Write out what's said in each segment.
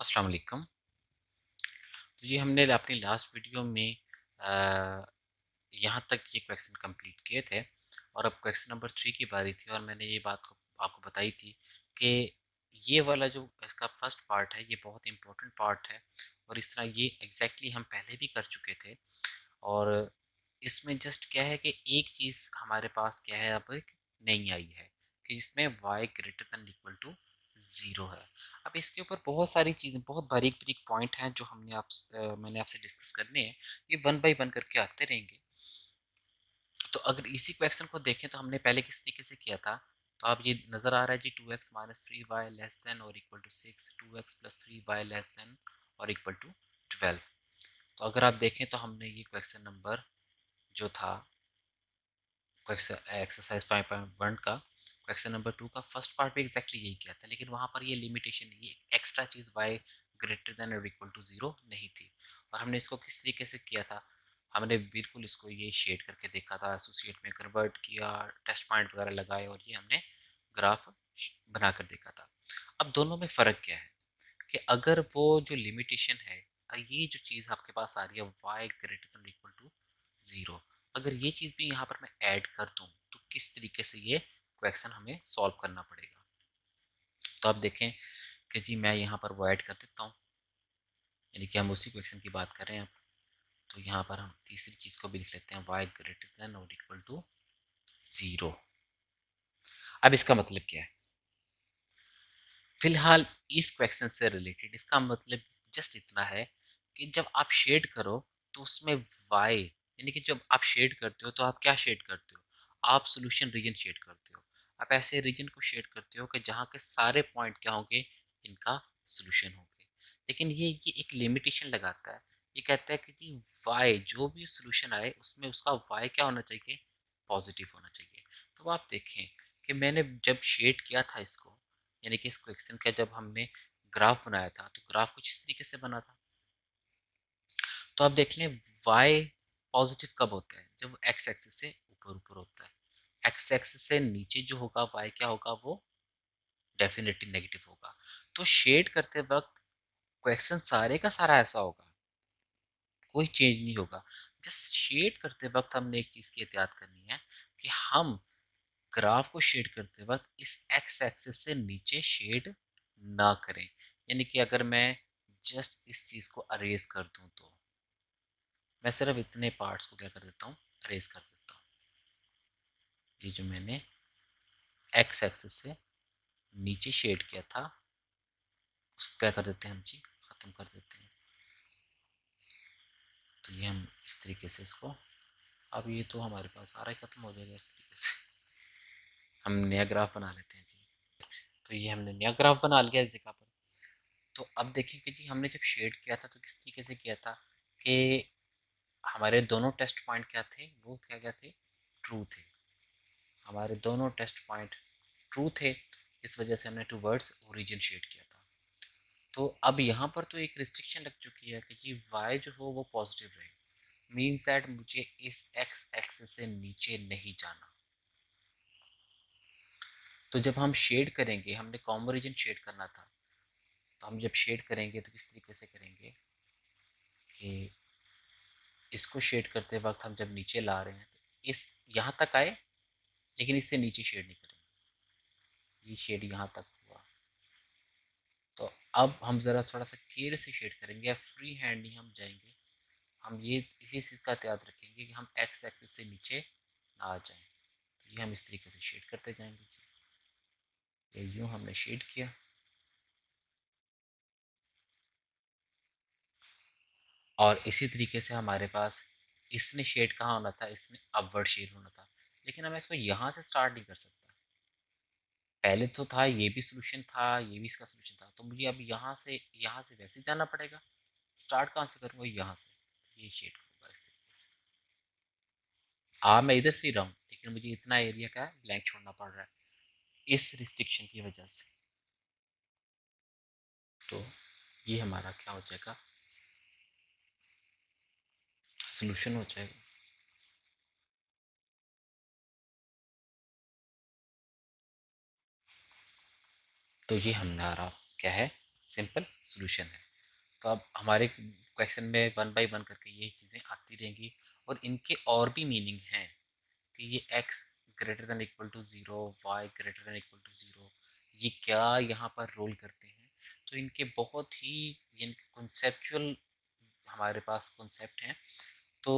अस्सलाम वालेकुम। तो ये हमने अपनी लास्ट वीडियो में यहाँ तक ये क्वेश्चन कंप्लीट किए थे और अब क्वेश्चन नंबर 3 की बारी थी और मैंने ये बात को आपको बताई थी कि ये वाला जो इसका फर्स्ट पार्ट है ये बहुत इम्पोर्टेंट पार्ट है और इस तरह ये एग्जैक्टली हम पहले भी कर चुके थे और इसमें जस्ट क्या है कि एक चीज़ हमारे पास क्या है अब एक नई आई है कि जिसमें y greater than equal to zero है। अब इसके ऊपर बहुत सारी चीज़ें बहुत बारीक बारीक पॉइंट हैं जो मैंने आपसे डिस्कस करने हैं। ये वन बाय वन करके आते रहेंगे। तो अगर इसी क्वेश्चन को देखें तो हमने पहले किस तरीके से किया था। तो आप ये नज़र आ रहा है जी 2x minus three y less than और equal to 6, 2x plus three y less than और इक्वल टू 12। तो अगर आप देखें तो हमने ये क्वेश्चन नंबर जो था एक्सरसाइज 5.1 का क्वेश्चन नंबर 2 का फर्स्ट पार्ट भी एग्जैक्टली यही किया था, लेकिन वहाँ पर ये लिमिटेशन ये एक्स्ट्रा चीज़ y ग्रेटर देन और इक्वल टू ज़ीरो नहीं थी। और हमने इसको किस तरीके से किया था, हमने बिल्कुल इसको ये शेड करके देखा था, एसोसिएट में कन्वर्ट किया, टेस्ट पॉइंट वगैरह लगाए और ये हमने ग्राफ बना कर देखा था। अब दोनों में फ़र्क क्या है कि अगर वो जो लिमिटेशन है, ये जो चीज़ आपके पास आ रही है y greater than equal to zero, अगर ये चीज़ भी यहाँ पर मैं ऐड कर दूँ तो किस तरीके से ये क्वेश्चन हमें सॉल्व करना पड़ेगा। तो आप देखें कि जी मैं यहाँ पर वो ऐड कर देता हूँ, यानी कि हम उसी क्वेश्चन की बात कर रहे हैं अब। तो यहाँ पर हम तीसरी चीज़ को भी लिख लेते हैं y ग्रेटर देन और इक्वल टू ज़ीरो। अब इसका मतलब क्या है, फिलहाल इस क्वेश्चन से रिलेटेड इसका मतलब जस्ट इतना है कि जब आप शेड करो तो उसमें y, यानी कि जब आप शेड करते हो तो आप क्या शेड करते हो, आप सोल्यूशन रीजन शेड करते हो। आप ऐसे रीजन को शेड करते हो कि जहाँ के सारे पॉइंट क्या होंगे, इनका सोल्यूशन होंगे। लेकिन ये एक लिमिटेशन लगाता है, ये कहता है कि जी y जो भी सोल्यूशन आए उसमें उसका y क्या होना चाहिए, पॉजिटिव होना चाहिए। तो आप देखें कि मैंने जब शेड किया था इसको, यानी कि इस क्वेश्चन का जब हमने ग्राफ बनाया था तो ग्राफ कुछ इस तरीके से बना था। तो आप देख लें y पॉजिटिव कब होता है, जब वो x एक्सिस से ऊपर ऊपर होता है। x एक्सिस से नीचे जो होगा y क्या होगा, वो डेफिनेटली नेगेटिव होगा। तो शेड करते वक्त क्वेश्चन सारे का सारा ऐसा होगा, कोई चेंज नहीं होगा। जस्ट शेड करते वक्त हमने एक चीज़ की एहतियात करनी है कि हम ग्राफ को शेड करते वक्त इस एक्स एक्सिस से नीचे शेड ना करें। यानी कि अगर मैं जस्ट इस चीज़ को अरेज कर दूं तो मैं सिर्फ इतने पार्ट्स को क्या कर देता हूँ, अरेज कर देता हूँ। ये जो मैंने एक्स एक्सिस से नीचे शेड किया था उसको क्या कर देते हैं हम जी, ख़त्म कर देते हैं। तो ये हम इस तरीके से इसको, अब ये तो हमारे पास सारा ही ख़त्म हो जाएगा इस तरीके से। हम नया ग्राफ बना लेते हैं जी। तो ये हमने नया ग्राफ बना लिया इस जगह पर। तो अब देखिए कि जी हमने जब शेड किया था तो किस तरीके से किया था कि हमारे दोनों टेस्ट पॉइंट क्या थे, वो क्या क्या थे, ट्रू थे। हमारे दोनों टेस्ट पॉइंट ट्रू थे, इस वजह से हमने टूवर्ड्स ओरिजिन शेड किया था। तो अब यहाँ पर तो एक रिस्ट्रिक्शन लग चुकी है कि जी y जो हो वो पॉजिटिव रहे, मीन्स दैट मुझे इस x एक्सिस से नीचे नहीं जाना। तो जब हम शेड करेंगे, हमने कॉमन रीजन शेड करना था, तो हम जब शेड करेंगे तो किस तरीके से करेंगे कि इसको शेड करते वक्त हम जब नीचे ला रहे हैं तो इस यहाँ तक आए, लेकिन इससे नीचे शेड नहीं करेंगे। ये शेड यहाँ तक हुआ, तो अब हम ज़रा थोड़ा सा केयर से शेड करेंगे, या फ्री हैंड नहीं हम जाएंगे। हम ये इसी चीज़ का याद रखेंगे कि हम एक्स एक्सिस से नीचे ना आ जाएं। तो ये हम इस तरीके से शेड करते जाएंगे जी। ये यूँ हमने शेड किया और इसी तरीके से हमारे पास इसने शेड कहाँ होना था, इसने अपवर्ड शेड होना था, लेकिन हम इसको यहाँ से स्टार्ट नहीं कर सकता। पहले तो था ये भी सोल्यूशन था, ये भी इसका सोल्यूशन था, तो मुझे अब यहाँ से वैसे जाना पड़ेगा। स्टार्ट कहाँ से करूँगा, यहाँ से। ये शेड करूँगा इस तरीके से। मैं इधर से ही रहा हूँ, लेकिन मुझे इतना एरिया का ब्लैंक छोड़ना पड़ रहा है इस रिस्ट्रिक्शन की वजह से। तो ये हमारा क्या हो जाएगा, सोल्यूशन हो जाएगा। तो ये हमारा क्या है, सिंपल सोल्यूशन है। तो अब हमारे क्वेश्चन में वन बाय वन करके ये चीज़ें आती रहेंगी, और इनके और भी मीनिंग हैं कि ये x greater than equal to zero, y greater than equal to zero, ये क्या यहाँ पर रोल करते हैं। तो इनके बहुत ही इनके कॉन्सेप्चुअल हमारे पास कॉन्सेप्ट हैं। तो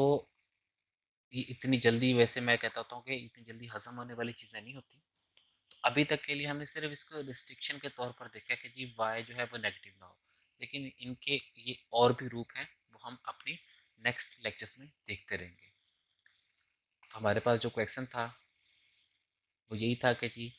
ये इतनी जल्दी, वैसे मैं कहता हूँ कि इतनी जल्दी हजम होने वाली चीज़ें नहीं होती। तो अभी तक के लिए हमने सिर्फ इसको रिस्ट्रिक्शन के तौर पर देखा कि जी वाई जो है वो नेगेटिव ना हो, लेकिन इनके ये और भी रूप हैं, वो हम अपनी नेक्स्ट लेक्चर्स में देखते रहेंगे। तो हमारे पास जो क्वेश्चन था वो यही था कि जी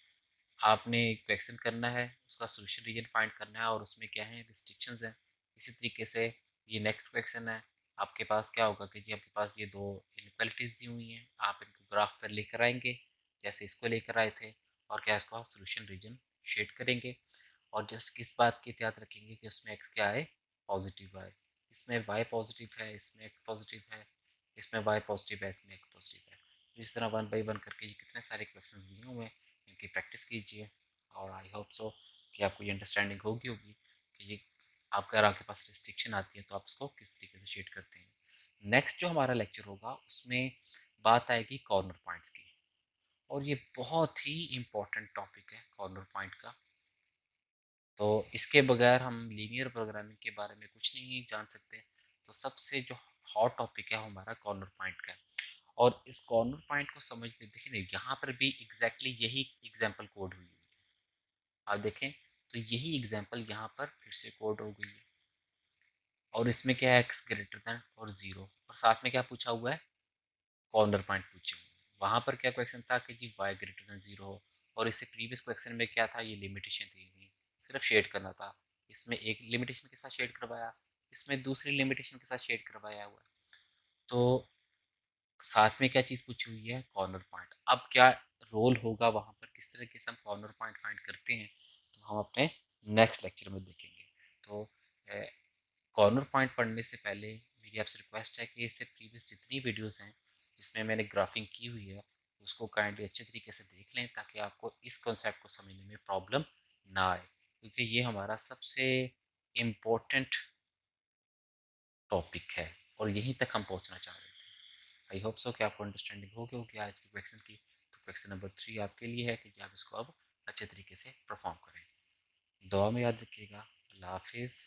आपने क्वेश्चन करना है, उसका सोल्यूशन रीजन फाइंड करना है, और उसमें क्या है रिस्ट्रिक्शंस हैं। इसी तरीके से ये नेक्स्ट क्वेश्चन है, आपके पास क्या होगा कि जी आपके पास ये दो इनक्वलिटीज़ दी हुई हैं, आप इनको ग्राफ पर लेकर आएंगे जैसे इसको लेकर आए थे, और क्या इसका सोल्यूशन रीजन शेड करेंगे। और जस्ट किस बात की याद रखेंगे कि उसमें एक्स क्या है, पॉजिटिव आए, इसमें वाई पॉजिटिव है, इसमें एक्स पॉजिटिव है, इसमें वाई पॉजिटिव है, इसमें एक्स पॉजिटिव है। तो इस तरह वन बाई वन करके ये कितने सारे क्वेश्चन दिए हुए हैं, इनकी प्रैक्टिस कीजिए। और आई होप सो कि आपको ये अंडरस्टैंडिंग होगी कि ये आपका अगर आपके पास रिस्ट्रिक्शन आती है तो आप उसको किस तरीके से शेड करते हैं। नेक्स्ट जो हमारा लेक्चर होगा उसमें बात आएगी कॉर्नर पॉइंट्स की, और ये बहुत ही इम्पोर्टेंट टॉपिक है कॉर्नर पॉइंट का। तो इसके बगैर हम लीनियर प्रोग्रामिंग के बारे में कुछ नहीं जान सकते। तो सबसे जो हॉट टॉपिक है हमारा कॉर्नर पॉइंट का है। और इस कॉर्नर पॉइंट को समझने देखिए ना, यहाँ पर भी यही एग्जाम्पल कोड हुई है। आप देखें तो यही एग्जाम्पल यहाँ पर फिर से कोड हो गई है, और इसमें क्या है एक्स ग्रेटर देन और ज़ीरो, और साथ में क्या पूछा हुआ है, कॉर्नर पॉइंट पूछे हुए हैं। वहाँ पर क्या क्वेश्चन था कि जी वाई ग्रेटर देन ज़ीरो हो, और इससे प्रीवियस क्वेश्चन में क्या था, ये लिमिटेशन थी नहीं, सिर्फ शेड करना था। इसमें एक लिमिटेशन के साथ शेड करवाया, इसमें दूसरी लिमिटेशन के साथ शेड करवाया हुआ है। तो साथ में क्या चीज़ पूछी हुई है, कॉर्नर पॉइंट। अब क्या रोल होगा वहाँ पर, किस तरीके से हम कॉर्नर पॉइंट फाइंड करते हैं, तो हम अपने नेक्स्ट लेक्चर में देखेंगे। तो कॉर्नर पॉइंट पढ़ने से पहले मेरी आपसे रिक्वेस्ट है कि इससे प्रीवियस जितनी वीडियोस हैं जिसमें मैंने ग्राफिंग की हुई है उसको काइंडली अच्छे तरीके से देख लें, ताकि आपको इस कॉन्सेप्ट को समझने में प्रॉब्लम ना आए, क्योंकि ये हमारा सबसे इम्पोर्टेंट टॉपिक है और यहीं तक हम पहुंचना चाह रहे थे। आई होप सो कि आपको अंडरस्टैंडिंग हो गई होगी आज के क्वेश्चन की। तो क्वेश्चन नंबर 3 आपके लिए है कि आप इसको अब अच्छे तरीके से परफॉर्म करें। दुआ में याद रखिएगा। अल्लाह हाफिज़।